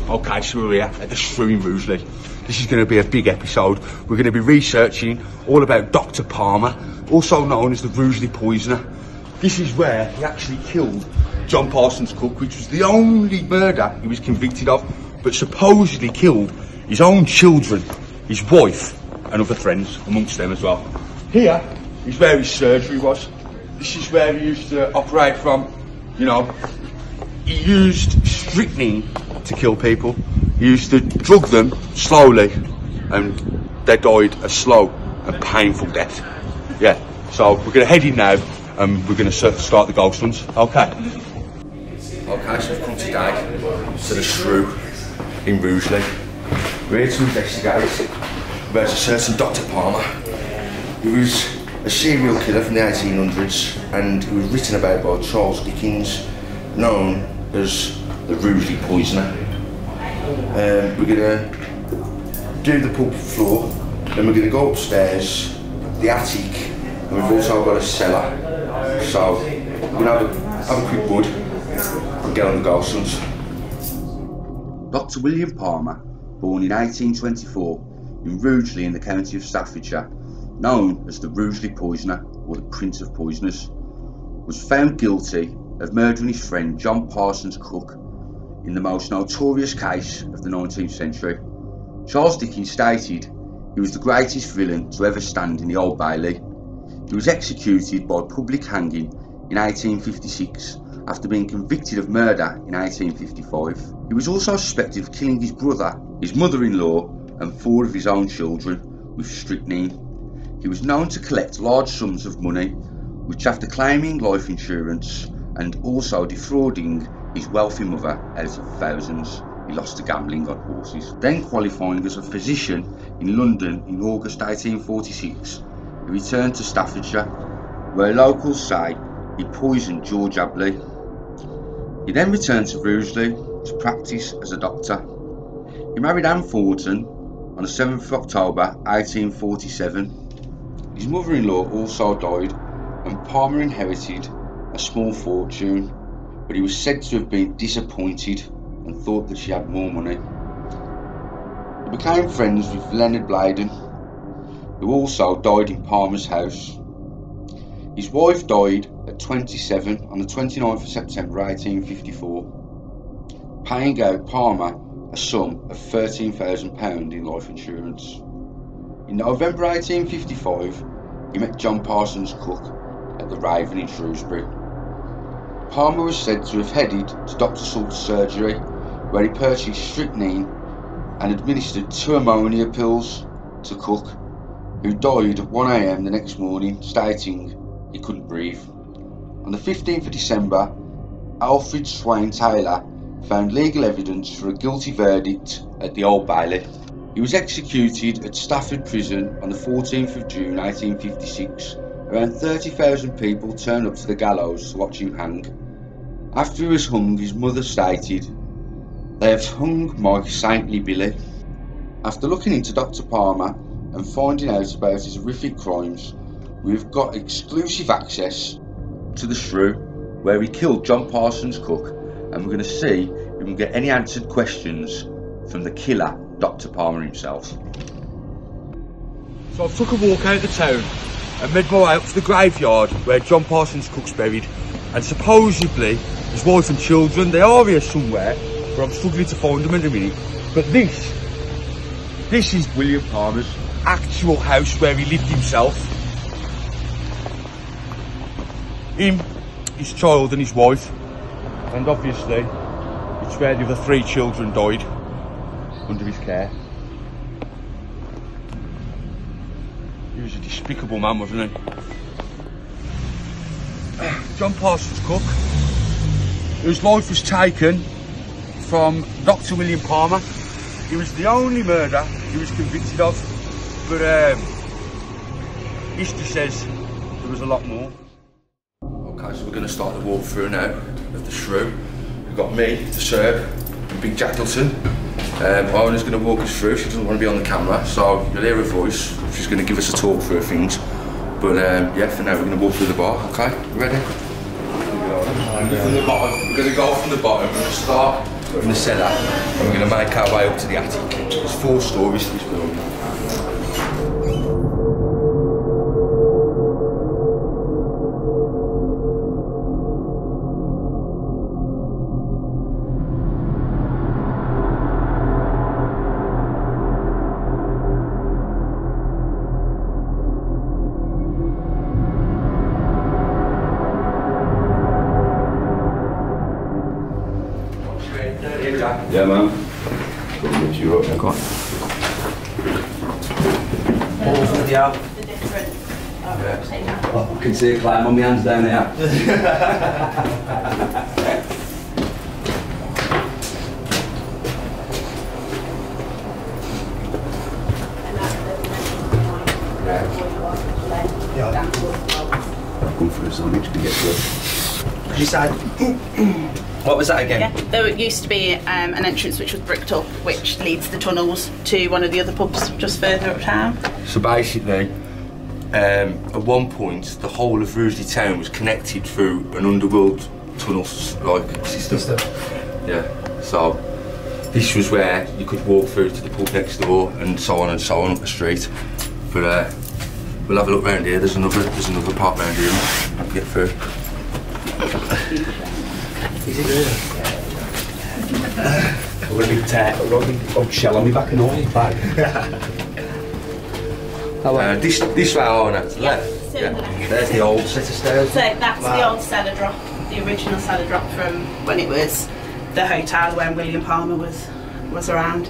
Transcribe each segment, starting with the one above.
Okay, so we're here at the Shrew in Rugeley. This is going to be a big episode. We're going to be researching all about Dr. Palmer, also known as the Rugeley poisoner. This is where he actually killed John Parsons Cook, which was the only murder he was convicted of, but supposedly killed his own children, his wife, and other friends amongst them as well. Here is where his surgery was. This is where he used to operate from. You know, he used strychnine to kill people. He used to drug them slowly, and they died a slow and painful death. Yeah, so we're going to head in now, and we're going to start the ghost hunts. Okay. Okay, so we've come today to the Shrew in Rugeley. We're here to investigate about a certain Dr. Palmer, who was a serial killer from the 1800s, and who was written about by Charles Dickens, known as the Rugeley poisoner. We're going to do the pulpit floor, then we're going to go upstairs, the attic, and we've also got a cellar. So we're going to have a quick bud and get on the ghost hunts. Dr. William Palmer, born in 1824 in Rugeley in the county of Staffordshire, known as the Rugeley poisoner or the Prince of Poisoners, was found guilty of murdering his friend John Parsons Cook in the most notorious case of the 19th century. Charles Dickens stated he was the greatest villain to ever stand in the Old Bailey. He was executed by public hanging in 1856 after being convicted of murder in 1855. He was also suspected of killing his brother, his mother-in-law and 4 of his own children with strychnine. He was known to collect large sums of money, which, after claiming life insurance and also defrauding his wealthy mother out of thousands, he lost to gambling on horses. Then qualifying as a physician in London in August 1846, he returned to Staffordshire, where locals say he poisoned George Abley. He then returned to Rugeley to practice as a doctor. He married Anne Thornton on the 7th of October 1847. His mother-in-law also died, and Palmer inherited a small fortune, but he was said to have been disappointed and thought that she had more money. He became friends with Leonard Bladen, who also died in Palmer's house. His wife died at 27 on the 29th of September 1854, paying out Palmer a sum of £13,000 in life insurance. In November 1855, he met John Parsons Cook at the Raven in Shrewsbury. Palmer was said to have headed to Dr. Salt's surgery, where he purchased strychnine and administered 2 ammonia pills to Cook, who died at 1 AM the next morning, stating he couldn't breathe. On the 15th of December, Alfred Swain Taylor found legal evidence for a guilty verdict at the Old Bailey. He was executed at Stafford Prison on the 14th of June 1856. Around 30,000 people turned up to the gallows to watch him hang. After he was hung, his mother stated, "They have hung my saintly Billy." After looking into Dr. Palmer and finding out about his horrific crimes, we've got exclusive access to the Shrew, where he killed John Parsons Cook, and we're going to see if we can get any answered questions from the killer, Dr. Palmer himself. So I've took a walk out of the town and made my way up to the graveyard where John Parsons Cook's buried, and supposedly his wife and children, they are here somewhere, but I'm struggling to find them in a minute. But this is William Palmer's actual house where he lived himself. Him, his child and his wife, and obviously it's where the other 3 children died under his care. He was a despicable man, wasn't he? John Parsons Cook, whose life was taken from Dr. William Palmer. He was the only murder he was convicted of, but history says there was a lot more. Okay, so we're going to start the walkthrough now of the Shrew. We've got me, the Serb, and Big Jack Dutton. Iona's going to walk us through. She doesn't want to be on the camera, so you'll hear her voice. She's going to give us a talk through things. But yeah, for now we're going to walk through the bar. Okay, you ready? We're going to go from the bottom. We're going to start in the cellar, and we're going to make our way up to the attic. There's 4 stories to this building. Yeah, man. Got to mix you up. Go on. All for the out. The different. Yeah. Oh, I can see it climb on my hands down here. I've gone for a sandwich to get to it. You said. What was that again? Yeah, there used to be an entrance which was bricked up, which leads the tunnels to one of the other pubs just further uptown. So basically, at one point, the whole of Rugeley town was connected through an underworld tunnel like system. Yeah. So this was where you could walk through to the pub next door, and so on up the street. But we'll have a look round here. There's another part round here. We can get through. Is it really? I've got a big tear, I've got a big old shell on my back and all. This way on to the left. So Yeah. There's the old set of stairs. So that's the old cellar drop, the original cellar drop from when it was the hotel when William Palmer was around.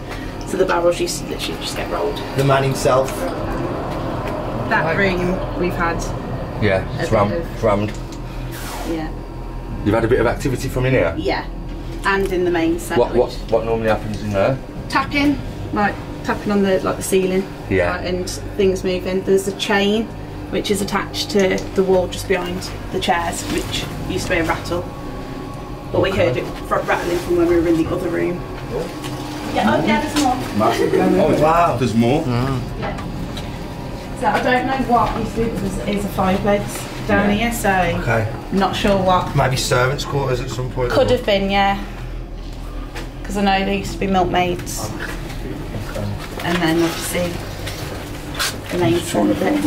So the barrels used to literally just get rolled. The man himself. That room we've had. Yeah, it's rammed. Yeah. You've had a bit of activity from in here? Yeah. And in the main cellar. What normally happens in there? Tapping, like tapping on the ceiling. Yeah. And things moving. There's a chain which is attached to the wall just behind the chairs, which used to be a rattle. But we heard it rattling from when we were in the other room. Yeah, there's more. Massive. Oh, Wow. There's more? Yeah. So I don't know what used to do, but there's a fireplace down here, so Okay. not sure what. Maybe servants' quarters at some point. Could have been, yeah. Because I know there used to be milkmaids. And then obviously the main cellar bit.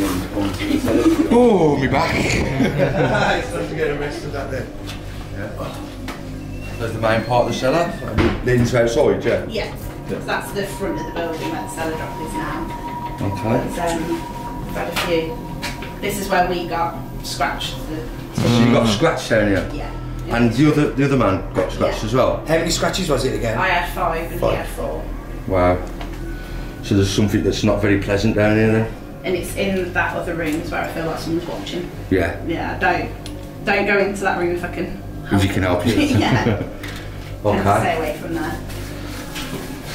Oh, me back. It's time to get arrested that then. There's the main part of the cellar. Leading to outside, yeah? Yeah. So that's the front of the building where the cellar drop is now. Okay. We've had a few. This is where we got scratched. So you got scratched down here? Yeah. And the other man got scratched as well? How many scratches was it again? I had 5 and he had 4. Wow. So there's something that's not very pleasant down here then? And it's in that other room is where I feel like someone's watching. Yeah. Yeah, don't go into that room if I can. If you can help you. Yeah. Okay. And stay away from there.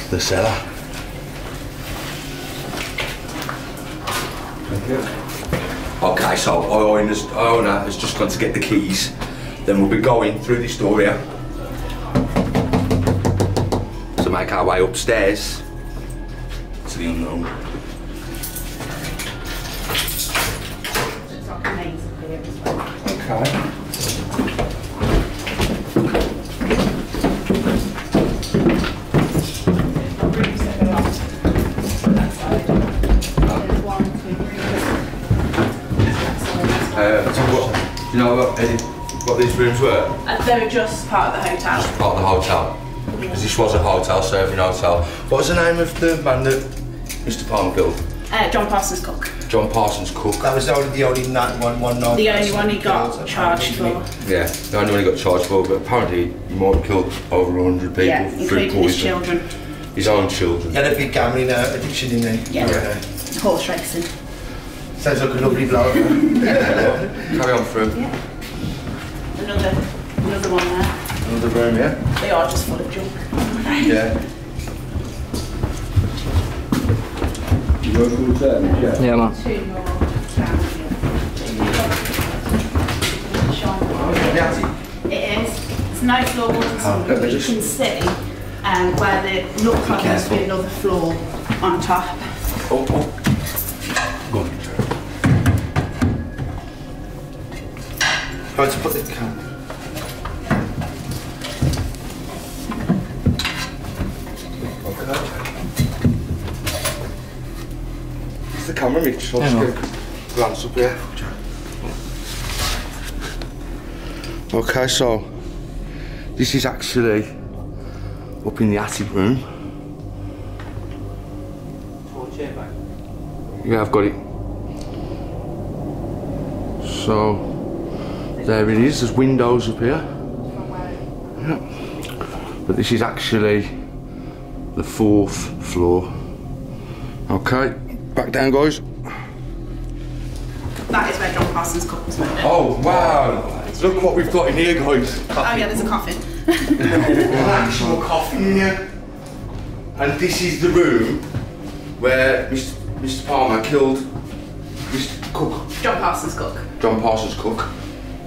The cellar. Thank you. Okay, so our owner has just gone to get the keys. Then we'll be going through this door here to make our way upstairs to the unknown. It's like a maze up here as well. Okay. Rooms that go off on that side. There's 1, 2 rooms. So what, do you know what, Eddie, what these rooms were? They were just part of the hotel. Part of the hotel. Because this was a hotel, serving hotel. What was the name of the man that Mr. Palmer killed? John Parsons Cook. John Parsons Cook. That was the only night one night. The only one he got charged for. Yeah, the only one he got charged for, but apparently he might have killed over 100 people Yeah, through including poison. his children. His own children. He had a big gambling addiction in there. Yeah. Horse racing. Sounds like a lovely bloke. Carry on through. Yeah. Another one there. Another room, yeah? They are just full of junk. Yeah. You go through the yeah. Yeah, man. 2 more down here. It is. There's no floorboards and but you can see where there look like there used to be another floor on top. Oh. Go on. Try to put the camera. camera, Mitch. I'll just get a glance up here. Okay, so this is actually up in the attic room. Yeah, I've got it. So there it is. There's windows up here. Yeah. But this is actually the 4th floor. Okay, back down, guys. That is where John Parsons' cook was murdered. Oh wow! Look what we've got in here, guys. Oh yeah, there's a coffin. An actual coffin in here. And this is the room where Mr. Palmer killed Mr. Cook. John Parsons' cook. John Parsons' cook.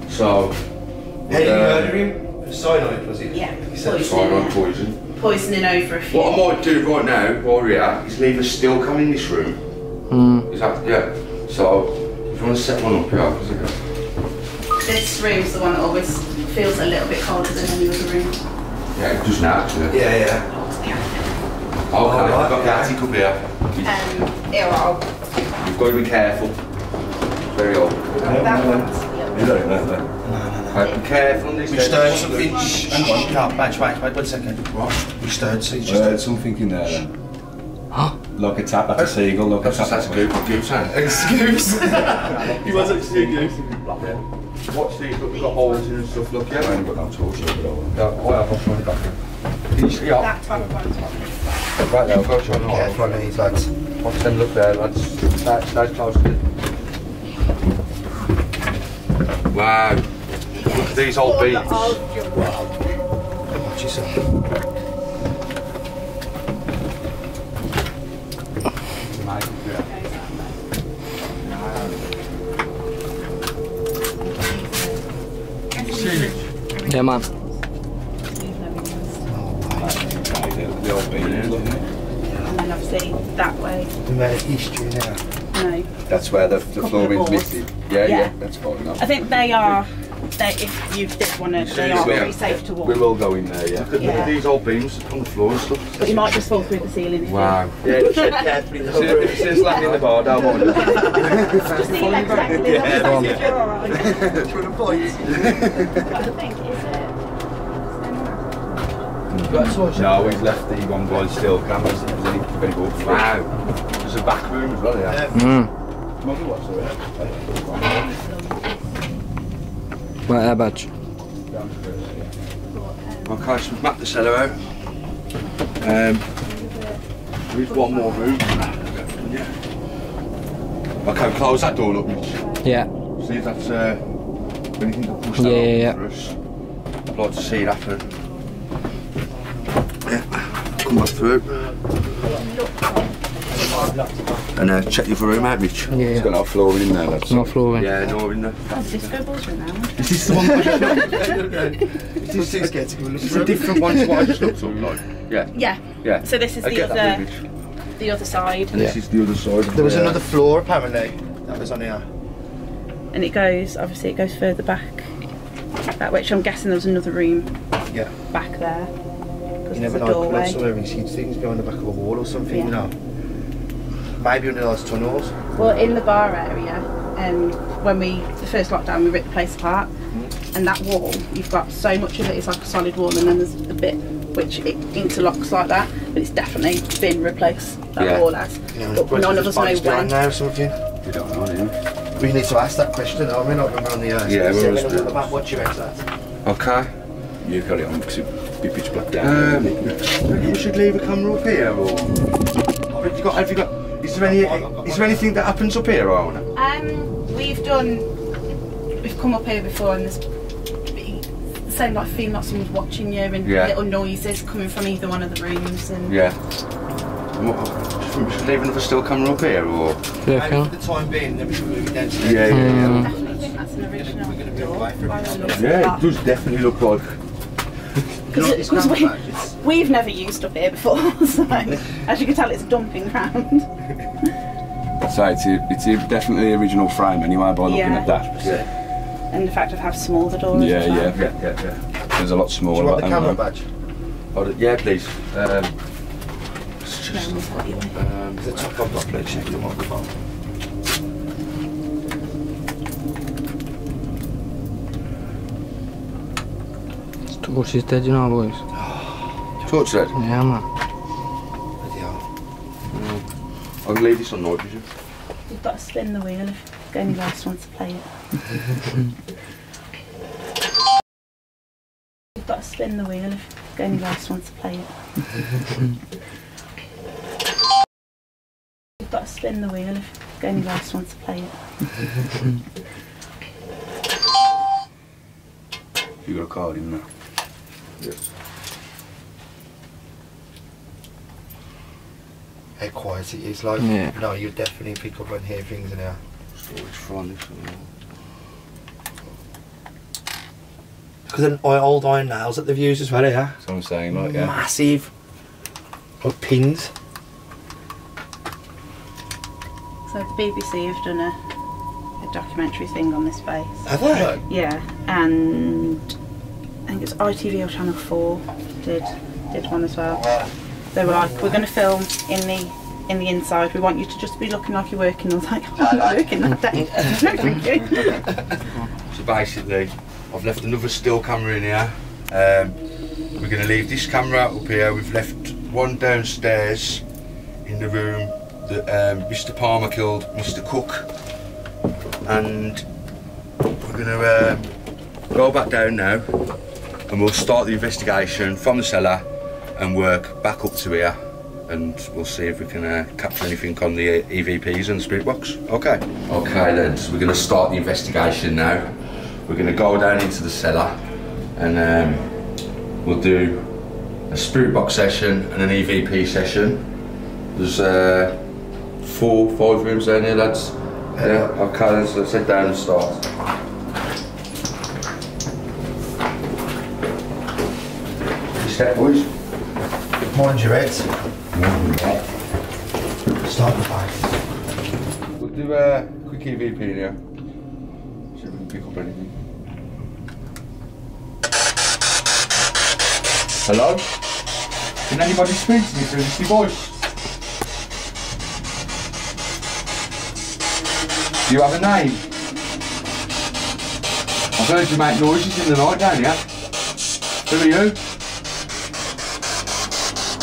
So. How did you murder him? Cyanide, was it? Yeah. Cyanide poison. Poisoning over a few. What I might do right now, while we're here, is leave a still cam in this room. Is that, yeah. So, if you want to set one up here, This room's the one that always feels a little bit colder than any other room. yeah, it does now actually. Yeah. Yeah. Okay, I've got the attic up here. Here I'll. You've got to be careful. Very old. That one's the other. Right, be careful on this. We stirred something. Hang on, no, wait, 1 second. What? We stirred, so you I just heard something in there then. Like a tap, that's a seagull, like a tap. That's a goose, hand. Excuse. He was actually a goose. Watch these, look, we've got holes in and stuff, look, I yeah? ain't got no tools over there. Yeah, I'll try it back in. Yeah, That type of one's one. right now, I've got to try and hold. Careful on these lads. Watch them, look there, lads. Nice close to it. Wow. Look at these old beats. Watch yourself. Yeah, man. The old beans, isn't it? And then obviously that way. We made a history now. No. That's where the flooring's boards. missing. Yeah, Yeah. that's fine enough. I think they are. If you did want to, they are very safe to walk. We will go in there, yeah. Look at Yeah. these old beams on the floor and stuff. But you might just fall through the ceiling if Wow. Yeah, tread carefully. If it says land in the bar, don't mind it. you just see legs dangling. Yeah, You're alright. Do you want a point? But I think No, we've left the one guy still. Cameras, there's any books. Wow. There's a back room as well, yeah. Mummy, what's there? Right, air badge. Okay, so we've mapped the cellar out. We've one more room. Okay, close that door up, Mitch. Yeah. See if that's anything to push that Yeah. open for us. I'd like to see it happen. Yeah, come back through. And check the other room out, Mitch. It's Yeah. got no flooring in there, that's No flooring. Yeah, no, in there. Oh, disco balls are around. Is this the one? These things get to go. It's a different one to what I just looked up like. Yeah, Yeah. yeah. So this is I the get that other, bit, Mitch. the other side, And this is the other side. There was another floor apparently that was on here. and it goes. Obviously, it goes further back. That which I'm guessing there was another room Yeah. back there. You There's never a know, doorway. could somewhere and see things behind the back of a wall or something, Yeah. you know. Maybe under those tunnels. Well, in the bar area, when the first lockdown, we ripped the place apart, and that wall, you've got so much of it is like a solid wall, and then there's a bit which it interlocks like that, but it's definitely been replaced. That Yeah. wall has, but none of us know when. Now or something. We don't know, yeah. We need to ask that question, though. I mean, not when we're on the Yeah, we're on on the map. What do you reckon that? Okay. You carry on, because it'd be pitch black down. You should leave a camera up here, or have you got? Is there anything that happens up here, Owen? We've come up here before, and there's the same like feeling like someone's watching you, and Yeah. little noises coming from either one of the rooms, and Yeah. Should leave another still camera up here, or? Yeah, Maybe cool. for the time being, then we should move it downstairs. Yeah. definitely think that's an original We're gonna be door. away from by it. the looks of Yeah, that. it does definitely look like. Because we've never used up here before, so as you can tell, it's a dumping ground. So it's definitely the original frame anyway by looking Yeah. at that. Yeah. And the fact of how small the door is. Yeah, as well. yeah. There's a lot Do smaller. you want the but camera anyway. badge? Yeah, please. The top I've got, please check the microphone. Torch is dead, you know, boys. Torch dead? Yeah, man. Bloody hell. I'll leave this on nitrogen. You've got to spin the wheel if anyone else wants to play it. You've got to spin the wheel if anyone else wants to play it. You've got to spin the wheel if anyone else wants to play it. You got a card in there? Yes. How quiet it is, like. Yeah. No, you definitely pick up and hear things in here. Storage front, this one. Because then old iron nails that they've used as well here. That's what I'm saying, like, yeah. Massive. Like pins. So the BBC have done a documentary thing on this place. Have they? Yeah, and I think it's ITV or Channel 4 did one as well. They were like, we're going to film in the inside. We want you to just be looking like you're working. I was like, I'm not working that day. No, thank you. So basically, I've left another still camera in here. We're going to leave this camera up here. We've left one downstairs in the room that Mr. Palmer killed Mr. Cook. And we're going to go back down now and we'll start the investigation from the cellar and work back up to here, and we'll see if we can capture anything on the EVPs and the spirit box. Okay. Okay then, so we're going to start the investigation now. We're going to go down into the cellar and we'll do a spirit box session and an EVP session. There's 4, 5 rooms down here, lads. Yeah, okay, let's head down and start. Step, boys. Mind your heads. Start the back. We'll do a quick EVP in here. See if we can pick up anything. Hello? Can anybody speak to me through this device? Do you have a name? I've heard you make noises in the night down here. Who are you?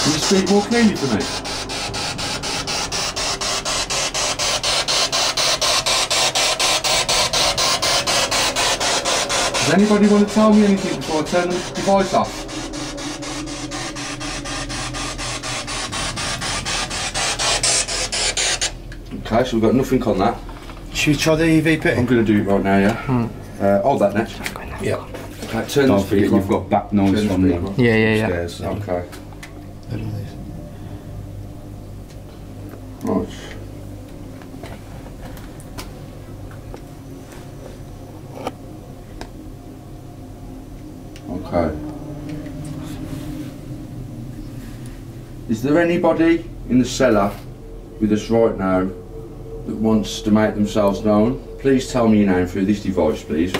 Can you speak more clearly to me? Does anybody want to tell me anything before I turn the device off? Okay, so we've got nothing on that. Should we try the EVP? I'm going to do it right now, yeah? Hold that net. Yeah. Okay, turn the Don't forget speaker you've got back noise Turn the from speaker the off. Yeah. stairs. Okay. Right. Okay. Is there anybody in the cellar with us right now that wants to make themselves known? Please tell me your name through this device, please.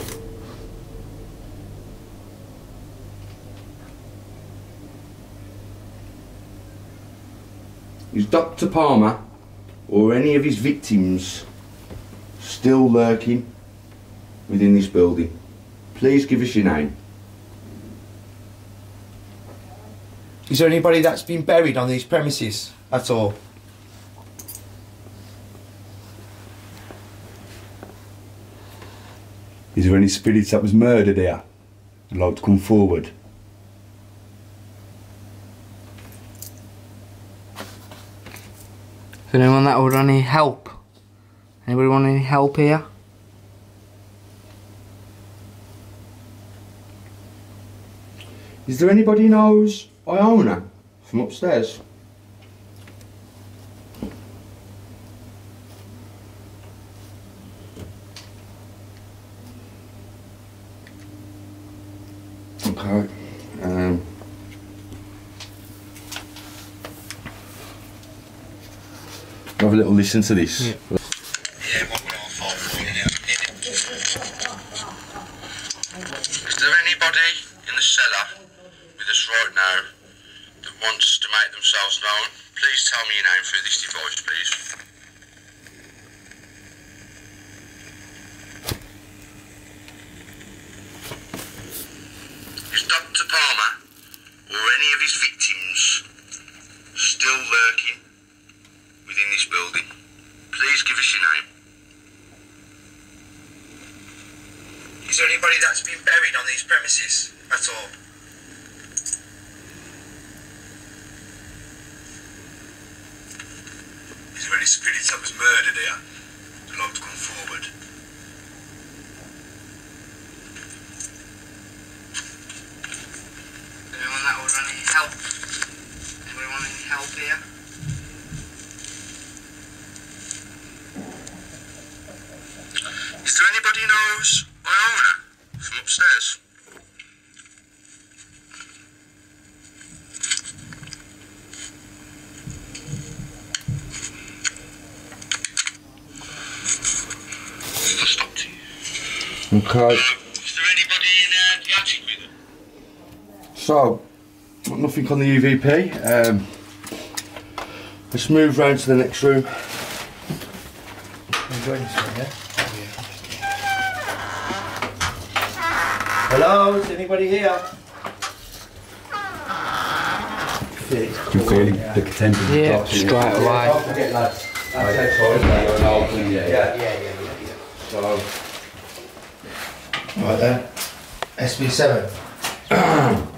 Is Dr. Palmer or any of his victims still lurking within this building? Please give us your name. Is there anybody that's been buried on these premises at all? Is there any spirits that was murdered here? I'd like to come forward. Is anyone that would want any help? Anybody want any help here? Is there anybody who knows Iona from upstairs? Okay. Have a little listen to this. Yeah, what would I fall for in it? Is there anybody in the cellar with us right now that wants to make themselves known? Please tell me your name through this device, please. Is Dr. Palmer or any of his victims still lurking within this building? Please give us your name. Is there anybody that's been buried on these premises at all? Is there any spirits that was murdered here who'd like to come forward? Anyone that would want any help? Anybody want any help here? Is there anybody who knows my owner from upstairs? I stopped you. Okay. Is there anybody in the attic with them? So, nothing on the UVP. Let's move round to the next room. Hello, is anybody here? You can feel the temperature Yeah, dropping. straight away. Don't forget, lads. Yeah. So, Right then. SB7.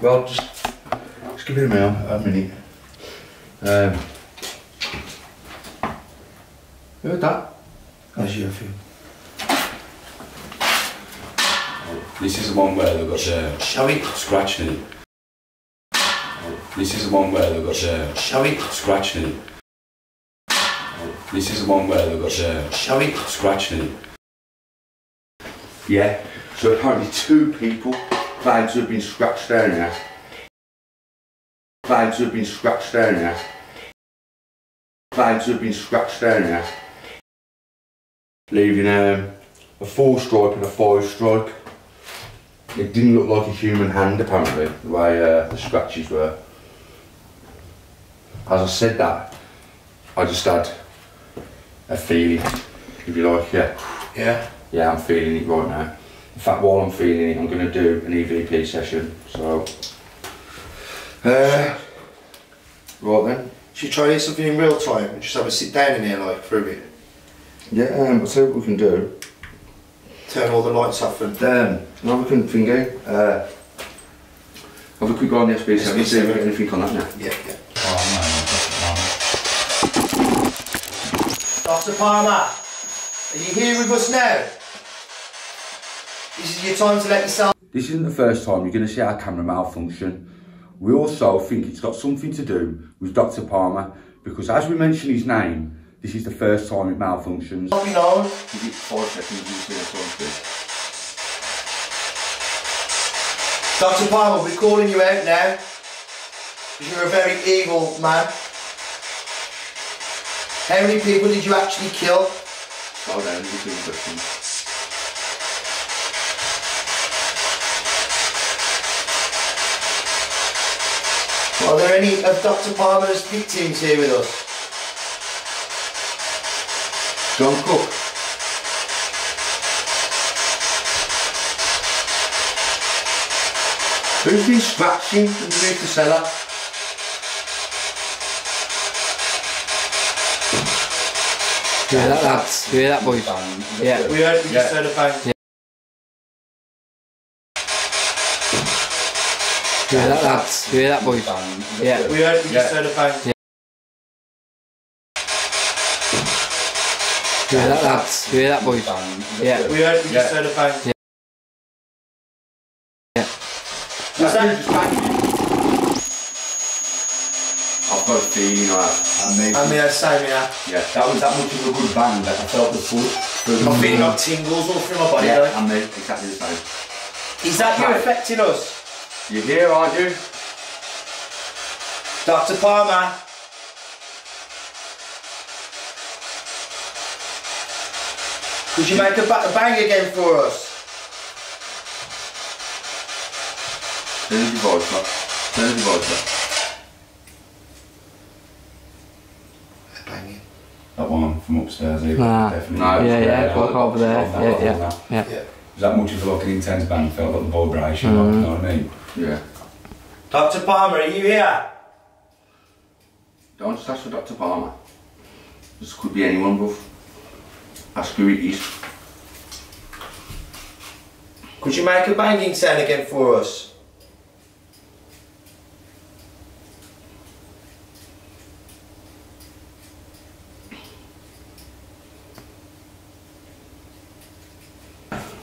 well, just give it a minute. Heard that? How's your feel? This is the one where they've got Shall we? scratch in it. This is the one where they've got Shall we? scratch in it. This is the one where they've got Shall we? scratch in it. Yeah. So apparently 2 people claim to have been scratched down here. Claim to have been scratched down here. Claim to have been scratched down here. Leaving a 4 stripe and a 5 stripe. It didn't look like a human hand apparently, the way the scratches were. As I said that, I just had a feeling, if you like, yeah. Yeah. Yeah, I'm feeling it right now. In fact, while I'm feeling it, I'm going to do an EVP session, so... right then. Should we try to do something in real time and just have a sit down in here like for a bit? Yeah, I'll see what we can do. Turn all the lights off and... Now we can finger. Have a quick go on the SB7, see if we get anything on that now. Yeah. Dr. Palmer, are you here with us now? This is your time to let yourself... This isn't the first time you're going to see our camera malfunction. We also think it's got something to do with Dr. Palmer, because as we mention his name, this is the first time it malfunctions. Not be known. Give it 5 seconds and see something. Dr. Palmer, we're calling you out now. Because you're a very evil man. How many people did you actually kill? Slow down, give me 2 questions. Are there any of Dr. Palmer's victims here with us? John Cook. Who's been scratching underneath the cellar? You hear that, lads? You hear that, boys? Yeah. We just heard a bang. Yeah. You hear that, lads? You hear that, boys? Yeah. We just heard a bang. Yeah. You hear that, lads? You hear that, boys? Yeah. We just heard a bang. Yeah. Yeah. Was that... I've got a feeling I mean, same here. yeah, that was that much of a good bang that I felt the foot. I'm feeling like tingles all through my body. Yeah, like. and me, exactly the same. Is that you Right. affecting us? You're here, aren't you? Dr. Palmer? Could you make a bang again for us? Turn your voice up. Turn your voice up. Banging. That one from upstairs, Nah. definitely. No. Yeah, walk over there. Yeah. Was that much of like an intense bang? Felt like the vibration, you know what I mean? Yeah. Dr. Palmer, are you here? Don't ask for Dr. Palmer. This could be anyone, bruv. Ask who it is. Could you make a banging sound again for us?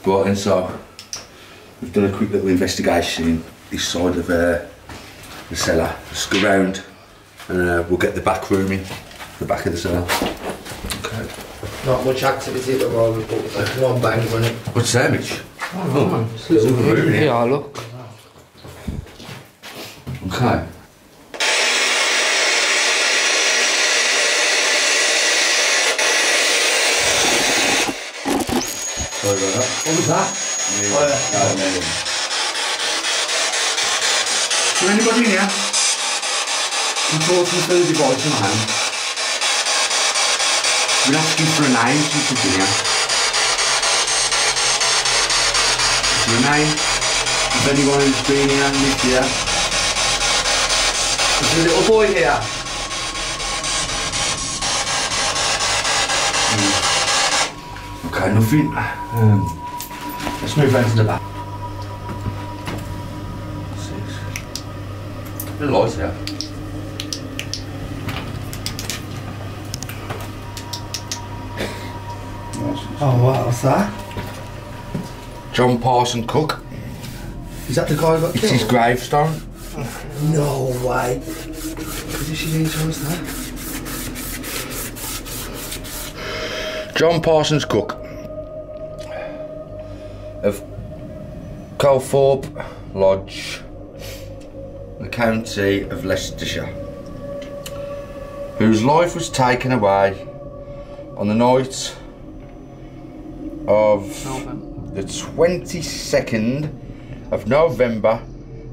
Right, and so we've done a quick little investigation in this side of the cellar. Let's go round and we'll get the back room in, the back of the cellar. Okay. Not much activity at the moment, but one bang on it. What's that, Mitch? Oh, it's a little room here. Yeah, look. Okay. Sorry about that. What was that? No. Is there anybody in here? I'm talking through the device in my hand. We're asking for a name since we've been here. Is there a name? Is anyone who's been here and lived here? There's a little boy here. Okay, nothing. Let's move round to the back. 6. The lights here. Oh, wow, what's that? John Parson Cook. Is that the guy who got It's killed? his gravestone. No way. What did she mean to us that? John Parsons Cook of Colthorpe Lodge, the county of Leicestershire, whose life was taken away on the night of the 22nd of November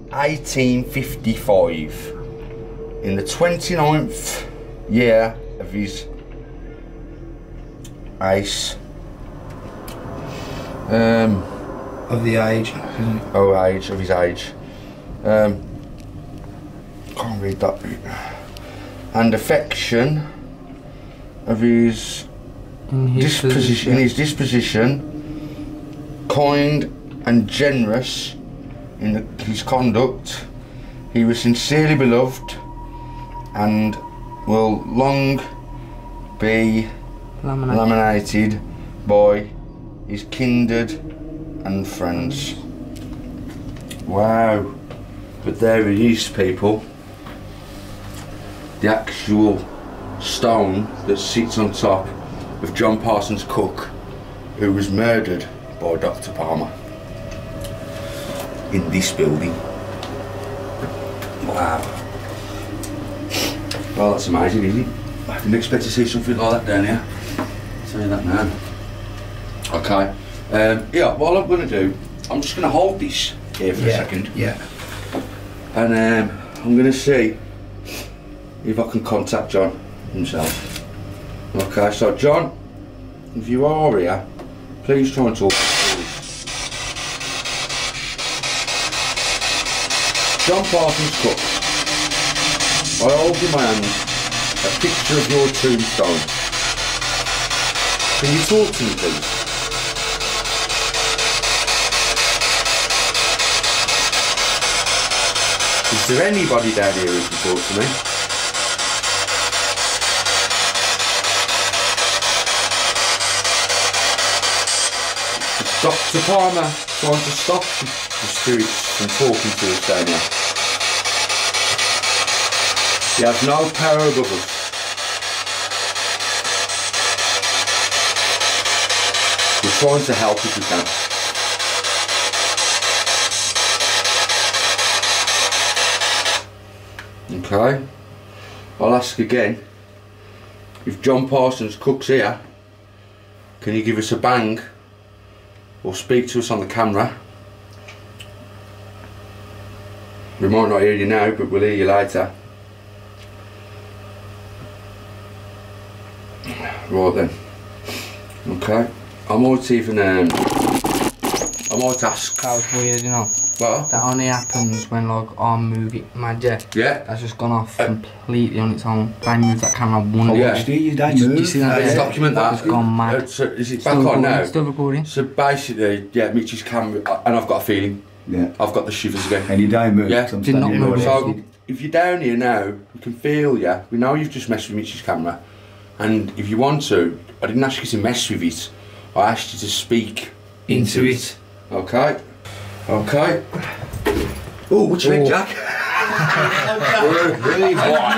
1855 in the 29th year of his age. Of the age. Age of his age. Can't read that bit. And affection of his disposition, kind and generous in his conduct. He was sincerely beloved and will long be laminated by his kindred and friends. Wow. But there it is, people. The actual stone that sits on top of John Parsons Cook, who was murdered by Dr. Palmer in this building. Wow. Well, that's amazing, isn't it? I didn't expect to see something like that down here. I'll tell you that now. Okay. Yeah, what I'm going to do, I'm just going to hold this here for a second. Yeah. And I'm going to see if I can contact John himself. Okay, so John, if you are here, please try and talk. John Parsons Cook, I hold in my hand a picture of your tombstone. Can you talk to me, please? Is there anybody down here who can talk to me? It's Dr. Palmer trying to stop the spirits from talking to us down here. You have no power above us. We're trying to help if we can. Okay, I'll ask again. If John Parsons Cook's here, can you give us a bang or speak to us on the camera? We might not hear you now, but we'll hear you later. Right then. Okay. I might even I might ask. That was weird, you know. What? That only happens when like our movie magic. Yeah. That's just gone off completely on its own. They moved that camera one Yeah. inch. Do you You see that? Let's document that. It's gone mad. So is it Still back on recording, now? Still recording. So basically, yeah, Mitch's camera, and I've got a feeling. Yeah. I've got the shivers again. And you don't move. Yeah. I'm Did not standing move. right So next to you. if you're down here now, we can feel you. We know you've just messed with Mitch's camera, and if you want to, I didn't ask you to mess with it. I asked you to speak Into it. Okay. Okay. Oh, what you think, Jack? Really hot.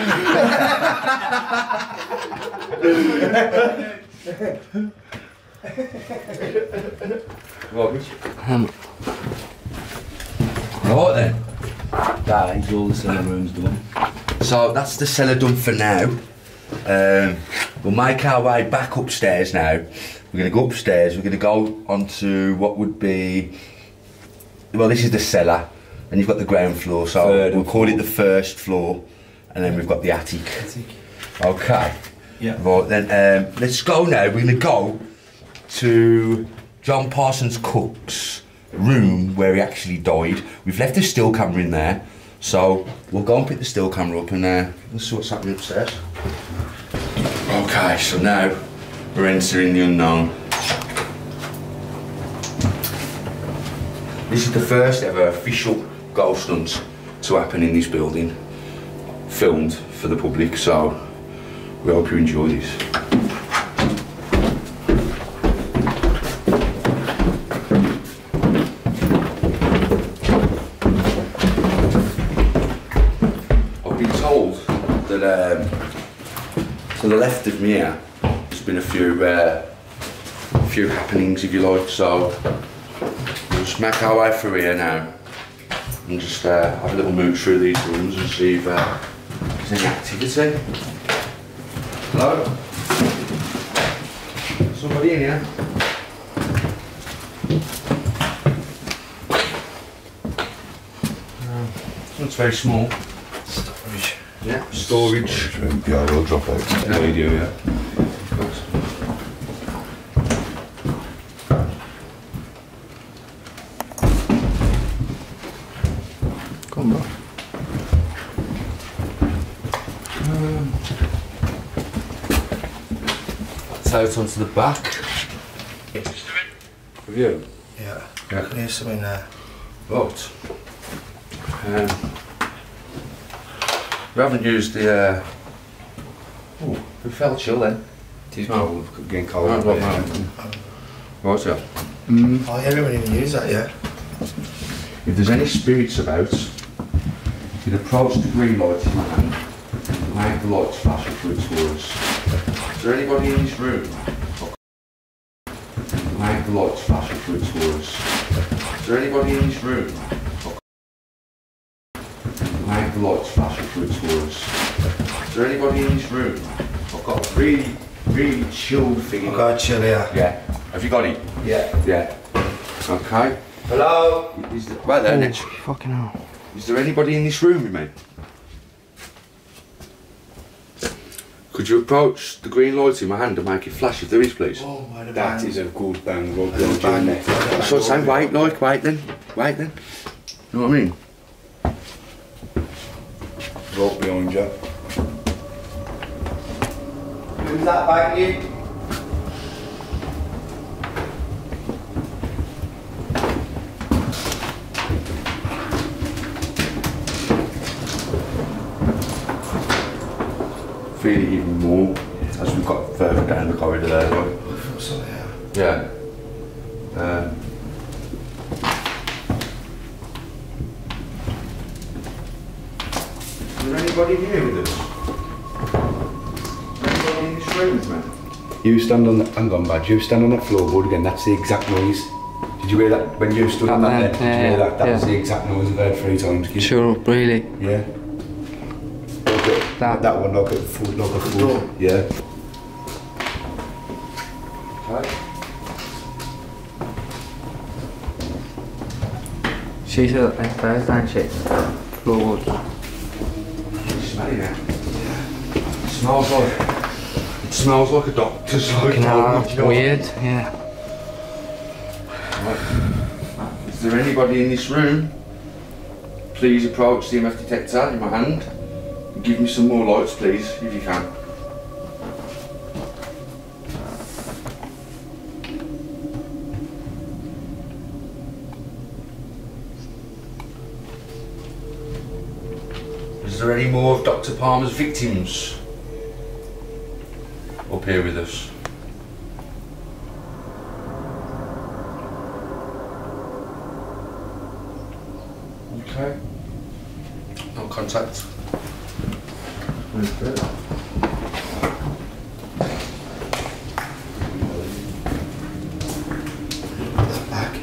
Right then. That is all the cellar rooms done. So that's the cellar done for now. We'll make our way back upstairs now. We're going to go upstairs. We're going to go onto what would be. Well, this is the cellar, and you've got the ground floor. So we'll call it the first floor, and then we've got the attic. Okay. Yeah. Right then. Let's go now. We're going to go to John Parsons Cook's room where he actually died. We've left the still camera in there, so we'll go and pick the still camera up and we'll see what's happening upstairs. Okay, so now we're entering the unknown. This is the first ever official ghost hunt to happen in this building, filmed for the public, so we hope you enjoy this. To the left of me here, there's been a few happenings, if you like, so we'll just make our way through here now and just have a little mooch through these rooms and see if there's any activity. Hello? Somebody in here? It's very small. Storage. Yeah, storage. Yeah, we'll drop out the radio, yeah. Come on, bro. That's out onto the back. Have you? Yeah. Yeah. I can hear something there. Right. We haven't used the. Oh, we felt chill then. It is cold, getting cold. Right, Right, yeah. Oh, yeah, we haven't even used that yet. If there's any spirits about, you'd approach the green light in my hand, make the lights flash through towards. Is there anybody in this room? Make the lights flash through towards. Is there anybody in this room? Make the lights flash through towards. Is there anybody in this room? I've got a really chilled thing. I've got a chill here. Yeah. Have you got it? Yeah. Yeah. Okay. Hello? Right there, Nick. Fucking hell. Is there anybody in this room with me? Could you approach the green light in my hand and make it flash if there is, please? Oh, my That is a good bang, Rob. That's a bang. So I'd say wait then. You know what I mean? Rope behind you. Who's that back you? Feel it even more as we've got further down the corridor there. Like. From somewhere. Yeah. Is there anybody here with us? Anybody in this room with me? You stand on the. Hang on, Badge. You stand on that floorboard again. That's the exact noise. Did you hear that when you stood on that there? Did you hear that? That was the exact noise I've heard 3 times. Sure up, really. Yeah. That one, like a foot. Yeah. Okay. She's a Thursday, aren't she? Floorboards. Smelly now. It smells like a doctor's. Fucking hell, weird, yeah. Right. Is there anybody in this room? please approach the EMF detector in my hand and give me some more lights, please, if you can. Is there any more of Dr. Palmer's victims up here with us? Okay. No contact. Okay. Back.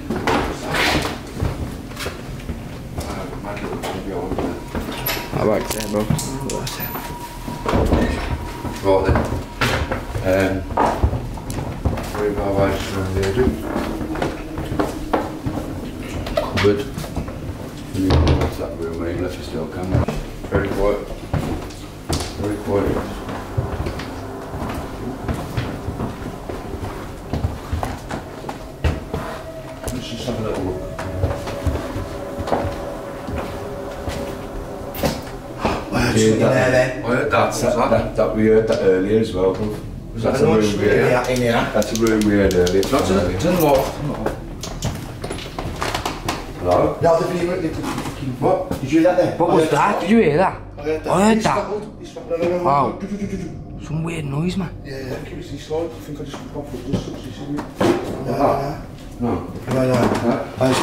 I like that, bro. Right then. Where have I around here, do? Cupboard. That's that room where you left your steel cameras. Very quiet. Very quiet. Let's just have a little look. I heard something there then. I heard that. That we heard that earlier as well, bro. Was that a noise in here? That's a room we heard earlier. It's not to the loft. Hello? No, the what? Did you hear that there? What was that? Did you hear that? I heard that. I heard He that. scuttled. He scuttled. No. Wow. Some weird noise, man. Yeah. Give us these slides. I think I just popped up this substance. No. No. I just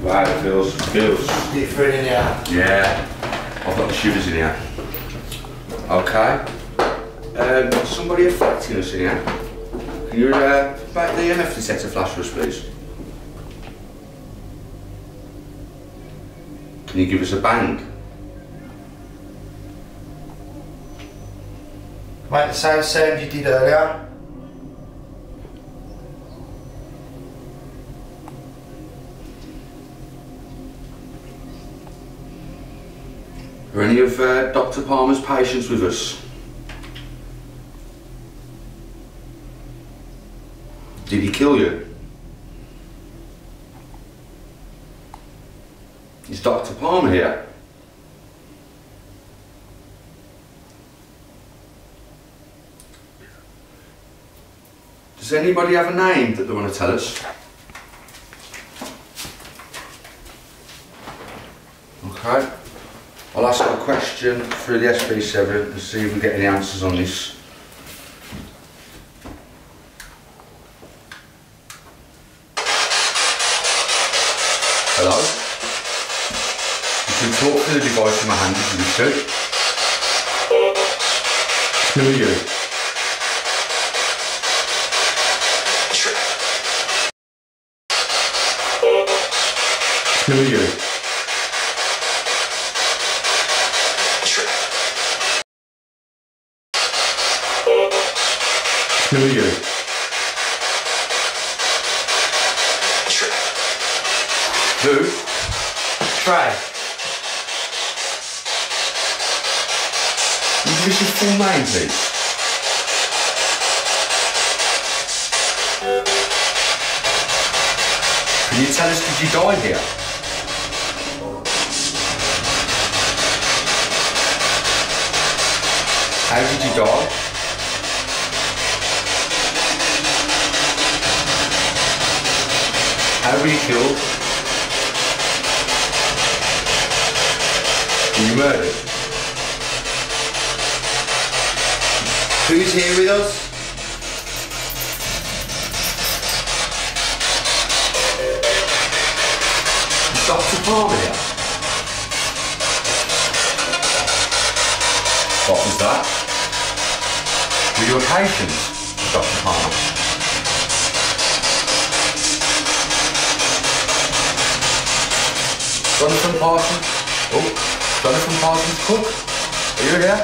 Right, it feels different in here. Yeah. I've got the shivers in here. Okay. Somebody affecting us in here. Can you back the EMF detector flash for us, please? Can you give us a bang? Make the same sound you did earlier. Are any of Dr. Palmer's patients with us? Did he kill you? Is Dr. Palmer here? Does anybody have a name that they want to tell us? Okay. I'll ask a question through the Ep.7 and see if we get any answers on this. Hello? You can talk through the device in my hand if you wish to. Who are you? Who are you? Who are you? Who? Try. Can you give us your full name, please? Can you tell us, did you die here? How did you die? How were you killed? Were you murdered? Who's here with us? Is Dr. Palmer here? What was that? Were you a patient, Dr. Palmer? Jonathan Parsons? Oh, Jonathan Parsons Cook? Are you here?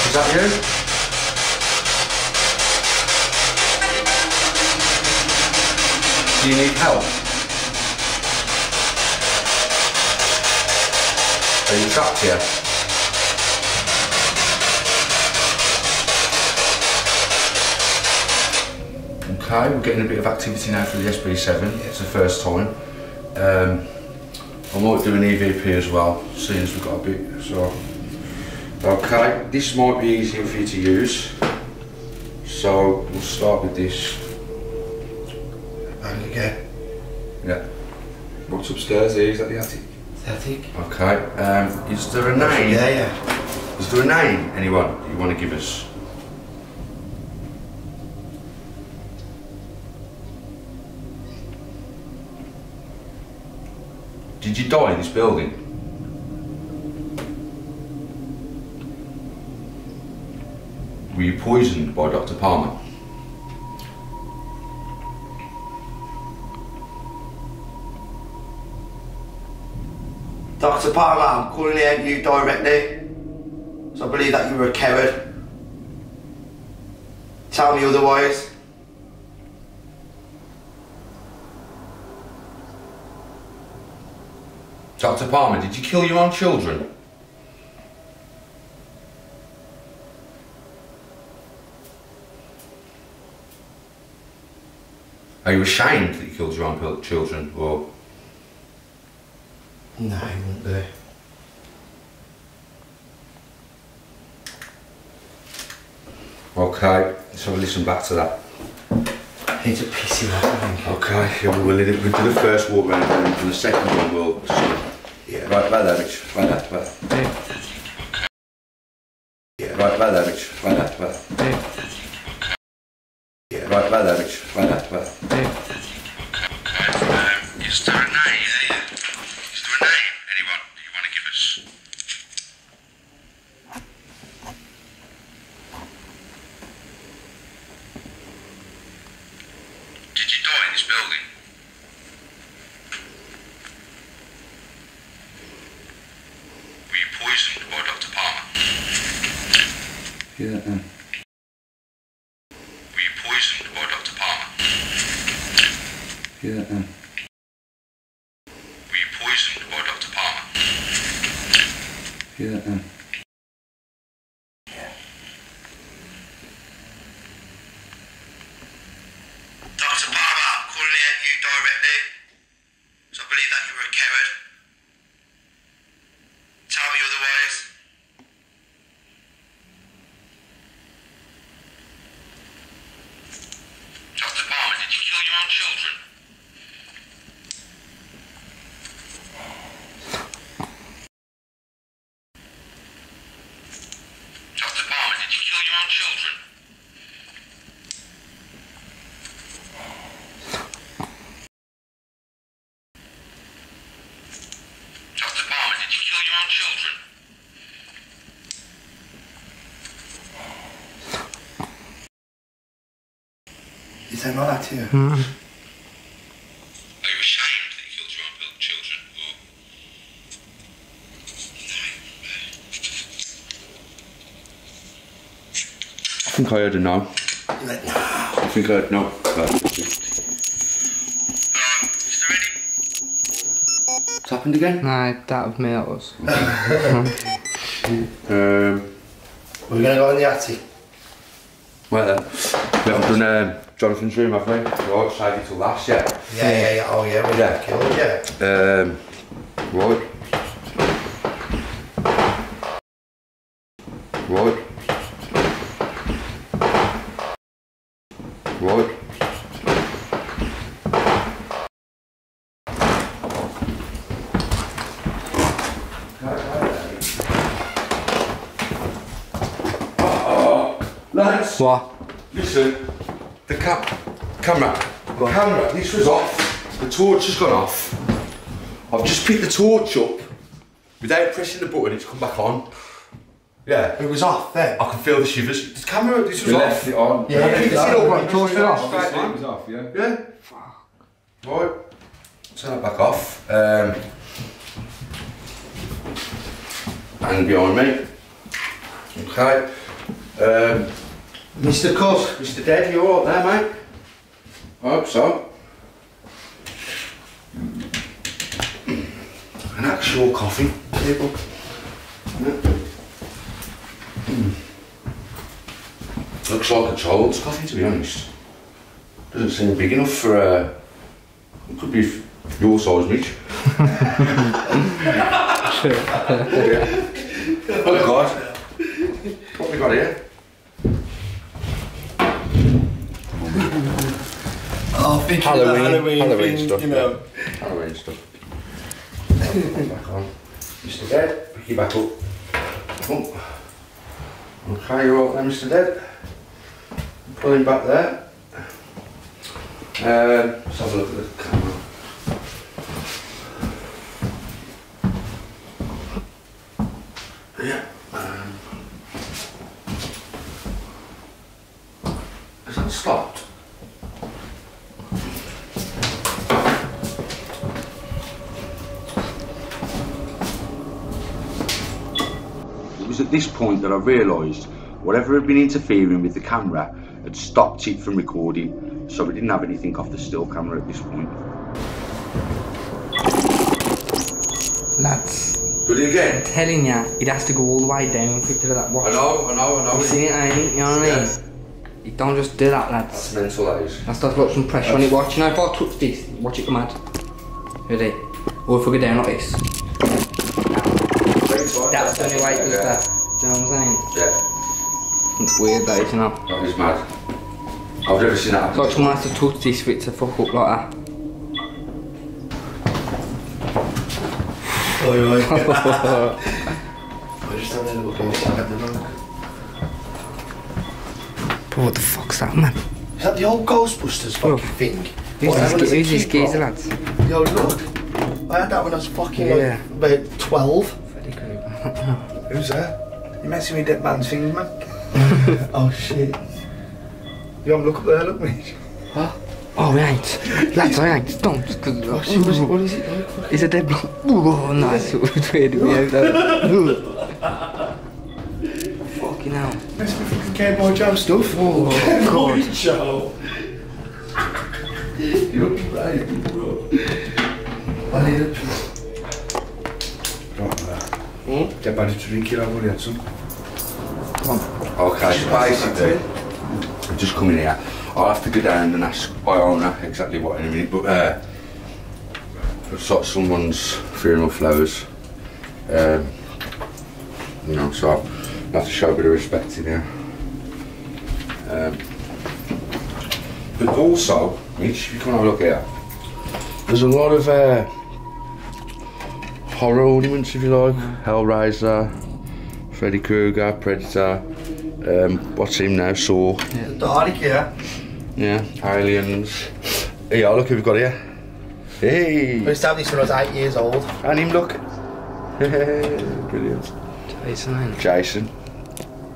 Is that you? Do you need help? Are you trapped here? Okay. Okay, we're getting a bit of activity now for the Ep.7. It's the first time. I might do an EVP as well, seeing as we've got a bit. So, okay, this might be easier for you to use. So we'll start with this. Bang again. Yeah. What's upstairs here? Is that the attic? Attic. Okay. Is there a name? Yeah. Is there a name, anyone, you want to give us? Did you die in this building? Were you poisoned by Dr. Palmer? Dr. Palmer, I'm calling out you directly. So I believe that you were a coward. Tell me otherwise. Dr. Palmer, did you kill your own children? Are you ashamed that you killed your own children, or? No, I won't do. Okay, let's have a listen back to that. I need to piss him off, I think. Okay, yeah, we'll do the first walk round and for the second one we'll... Yeah, right there, Rich. Right there. Yeah, right there, Rich. Right there. Yeah, right there, Rich. Right there. Is there a name? Is there a name, anyone, that you want to give us? Did you die in this building? Were you poisoned by Dr. Palmer? Yeah. Were you poisoned by Dr. Palmer? Yeah. Were you poisoned by Dr. Palmer? Yeah. Dr. Palmer, I'm calling out you directly. So I believe that you were a coward. Tell me otherwise. Dr. Palmer, did you kill your own children? Dr. Palmer, did you kill your own children? Dr. Palmer, did you kill your own children? Is that not that too? Are you ashamed that you killed your own children? Or... I think I heard a no. You're like, no. I think I heard no. Is there any... What's happened again? No, that was me, that was. We're gonna go in the attic. Well then, we haven't done Jonathan's room, have we? Right, save it till last, yeah. Yeah. Oh yeah, we're Yeah. gonna kill it, yeah. Right. Lads, What? listen, the camera, this was off, the torch has gone off. I've just picked the torch up, without pressing the button, it's come back on. Yeah, It was off then. I can feel the shivers. The camera, this was We off. left it on. Yeah, You can see it all right, torch went off. Obviously it was off, yeah. Yeah. Right. Turn it back off. And behind me. Okay. Mr. Cuss, Mr. Dead, you alright there, mate? I hope so. An actual coffee table. Looks like a child's coffee, to be honest. Doesn't seem big enough for it could be your size, Mitch. Oh God. What we got here? Oh, thinking Halloween stuff, you know. Halloween stuff. Back on. Mr. Dead, pick you back up. Oh. Okay, you're all there, Mr. Dead. Pull him back there. Let's have a look at the camera. Yeah. Is that stopped? It was at this point that I realised whatever had been interfering with the camera had stopped it from recording, so we didn't have anything off the still camera at this point. Lads, Do it again? I'm telling ya, it has to go all the way down quick to that watch. I know. You've seen it, ain't it? You know what I mean? Yeah. You don't just do that, lads. That's mental, that is. That's got some pressure on it. Watch, you know, if I touch this, watch it come out. Ready? Or if I go down like this. That's the only way it does that. Do you know what I'm saying? Yeah. It's weird that, you know. That is mad. I've never seen that It's like someone has to touch this for it to fuck up like that. Oi. I just had a little close look at the look. But what the fuck's that, man? Is that the old Ghostbusters fucking thing? Who's this geezer, lads? Yo, look. I had that when I was fucking Yeah. like about 12. Who's that? You messing with that man's things, man? Oh shit. You haven't look up there, look, mate. Oh, we ain't. Lads, I ain't. Don't. What is it like? It's a dead block. Oh, nice. It's weird. Fucking hell. Messing with fucking Cowboy Joe stuff. Oh, Cowboy God. Joe. You're right, bro. I need a Get back to drink it, I've already had some. Okay, so basically, I'm just coming here. I'll have to go down and ask Iona exactly what in a minute, but it's like someone's funeral flowers. You know, so I'll have to show a bit of respect in here. But also, Mitch, if you come and have a look here, there's a lot of horror ornaments, if you like. Hellraiser, Freddy Krueger, Predator, what's him now, Saw. The Dalek, yeah. Yeah, aliens. Yeah, look who we've got here. Hey! I used to have this when I was 8 years old. And him, look. Brilliant. Jason, ain't it? Jason.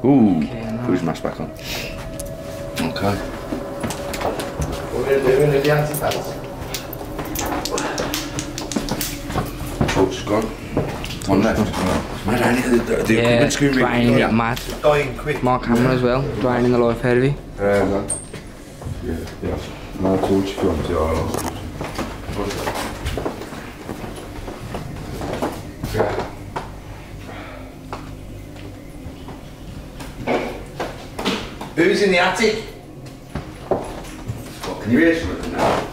Ooh, Okay, no. put his mask back on. Okay. What we're going to do in the anti-pants. Oh, it's gone. One left. Man, I need the equipment screen. draining it mad. Dying quick. My camera as well, draining the life out of it. Yeah. No, torch if you want to, Who's in the attic? What, can you hear something now?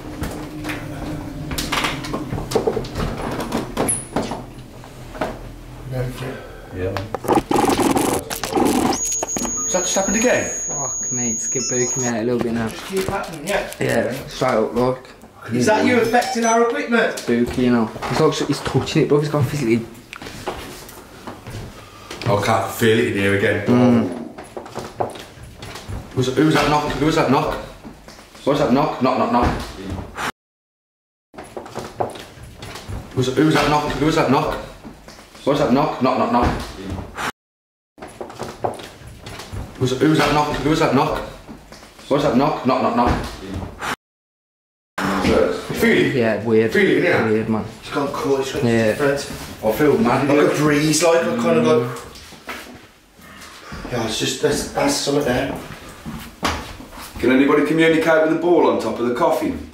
Yeah. Has that just happened again? Fuck mate, it's booking me out a little bit now. Keep happening, yeah. Yeah, straight up like. Is that you affecting our equipment? Spooky, you know. He's like, he's touching it, bro. He's got physically. Oh, I can't feel it in here again. Who was that knock? Who was that knock? What was that knock? Knock. Who was that knock? Who was that knock? What was that knock? Knock. Who was that knock? Who was that knock? What was that knock? Knock. Feel it? Yeah, weird. Feel it, yeah? Weird, man. It's gone cool, it's gone Yeah. different. I feel mad. Like a breeze, like a kind of like. Yeah, it's just, that's something there. Can anybody communicate with the ball on top of the coffin?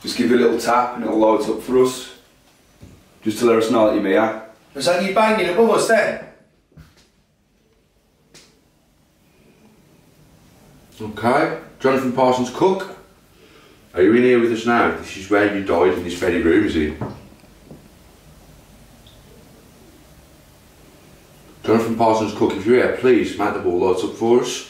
Just give it a little tap and it'll load up for us. Just to let us know that you're here. Was that you banging above us then? Okay. Jonathan Parsons Cook, are you in here with us now? This is where you died, in this very room, is it? Jonathan Parsons Cook, if you're here, please make the ball lights up for us.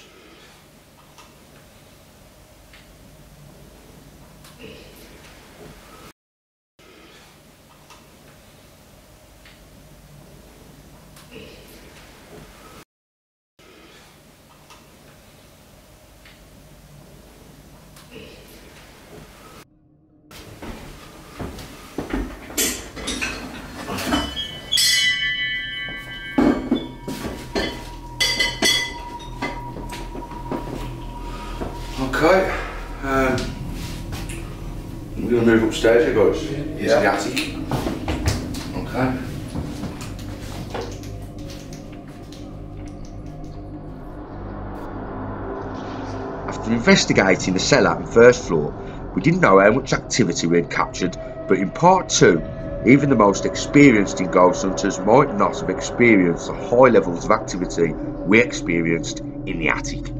Okay, we're going to move upstairs here, guys. Into the attic. Okay. After investigating the cellar and first floor, we didn't know how much activity we had captured, but in part 2, even the most experienced in ghost hunters might not have experienced the high levels of activity we experienced in the attic.